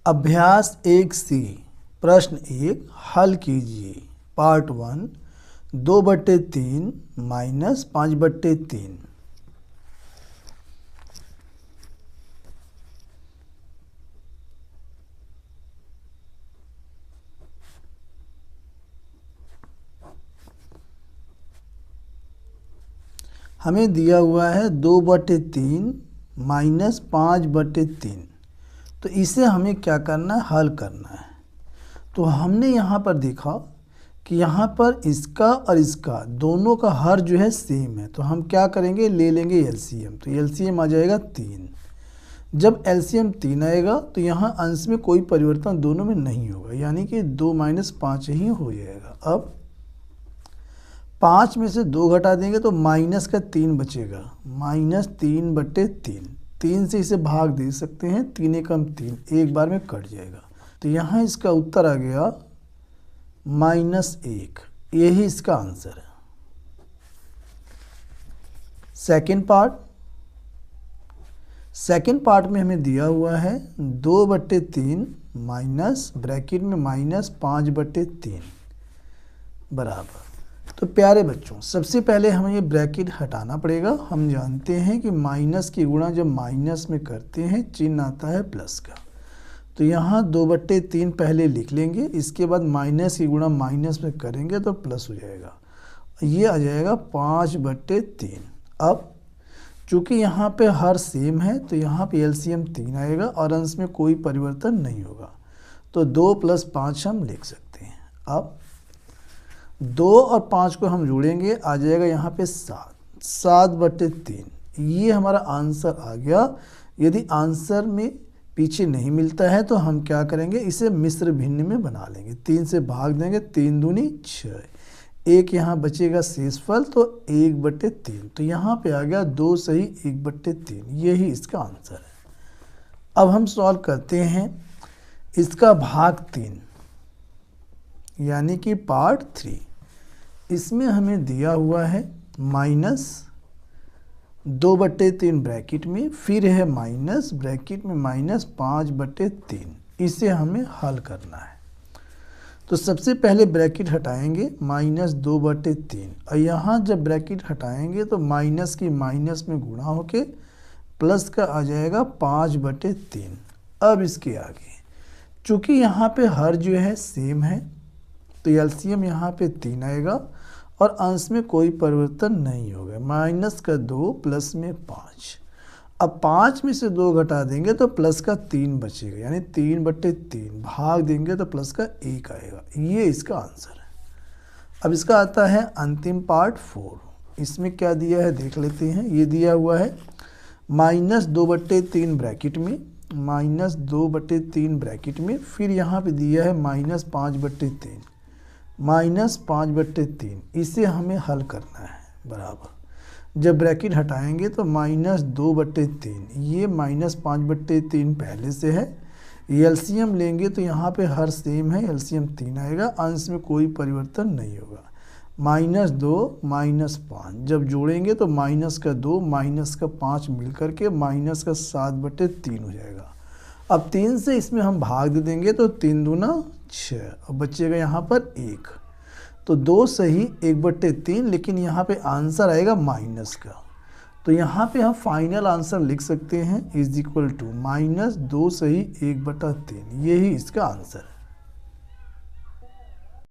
अभ्यास 1C प्रश्न 1 हल कीजिए। Part 1 2/3 minus 5/3। हमें दिया हुआ है 2/3 माइनस 5/3। तो इसे हमें क्या करना है, हल करना है। तो हमने यहाँ पर देखा कि यहाँ पर इसका और इसका दोनों का हर जो है सेम है, तो हम क्या करेंगे, ले लेंगे एलसीएम। तो एलसीएम आ जाएगा 3। जब एलसीएम 3 आएगा तो यहाँ अंश में कोई परिवर्तन दोनों में नहीं होगा, यानी कि 2 माइनस 5 ही हो जाएगा। अब 5 में से 2 घटा देंगे तो माइनस का 3 बचेगा, -3/3। 3 से इसे भाग दे सकते हैं, 3 एकम 3 एक बार में कट जाएगा। तो यहाँ इसका उत्तर आ गया -1। यही इसका आंसर है। सेकंड पार्ट में हमें दिया हुआ है 2/3 माइनस ब्रैकेट में -5/3 बराबर। तो प्यारे बच्चों, सबसे पहले हमें ये ब्रैकेट हटाना पड़ेगा। हम जानते हैं कि माइनस की गुणा जब माइनस में करते हैं चिन्ह आता है प्लस का। तो यहाँ 2/3 पहले लिख लेंगे, इसके बाद माइनस की गुणा माइनस में करेंगे तो प्लस हो जाएगा। ये आ जाएगा 5/3। अब चूँकि यहाँ पे हर सेम है तो यहाँ पे एलसीएम 3 आएगा और अंश में कोई परिवर्तन नहीं होगा, तो 2 + 5 हम लिख सकते हैं। अब 2 और 5 को हम जोड़ेंगे, आ जाएगा यहाँ पे 7/3। ये हमारा आंसर आ गया। यदि आंसर में पीछे नहीं मिलता है तो हम क्या करेंगे, इसे मिश्र भिन्न में बना लेंगे। 3 से भाग देंगे, 3 दूनी 6। एक यहाँ बचेगा शेषफल, तो 1/3। तो यहाँ पे आ गया 2 सही 1/3। यही इसका आंसर है। अब हम सॉल्व करते हैं इसका भाग 3, यानी कि पार्ट 3। इसमें हमें दिया हुआ है -2/3 ब्रैकेट में, फिर है माइनस ब्रैकेट में -5/3। इसे हमें हल करना है। तो सबसे पहले ब्रैकेट हटाएंगे -2/3, और यहाँ जब ब्रैकेट हटाएंगे तो माइनस की माइनस में गुणा होके प्लस का आ जाएगा 5/3। अब इसके आगे चूँकि यहाँ पे हर जो है सेम है तो एलसीएम यहाँ पे 3 आएगा और अंश में कोई परिवर्तन नहीं होगा। माइनस का 2 प्लस में 5। अब 5 में से 2 घटा देंगे तो प्लस का 3 बचेगा, यानी 3/3। भाग देंगे तो प्लस का 1 आएगा। ये इसका आंसर है। अब इसका आता है अंतिम पार्ट 4। इसमें क्या दिया है देख लेते हैं। ये दिया हुआ है -2/3 ब्रैकेट में, -2/3 ब्रैकेट में, फिर यहाँ पे दिया है -5/3, -5/3। इसे हमें हल करना है बराबर। जब ब्रैकेट हटाएंगे तो -2/3, ये -5/3 पहले से है। एलसीएम लेंगे तो यहाँ पे हर सेम है, एलसीएम 3 आएगा, अंश में कोई परिवर्तन नहीं होगा। -2 -5 जब जोड़ेंगे तो माइनस का 2 माइनस का 5 मिल करके -7/3 हो जाएगा। अब 3 से इसमें हम भाग दे देंगे तो 3 दूना 6, अब बचेगा यहाँ पर 1। तो 2 सही 1/3, लेकिन यहाँ पे आंसर आएगा माइनस का। तो यहाँ पे हम फाइनल आंसर लिख सकते हैं =- -2 सही 1/3। यही इसका आंसर है।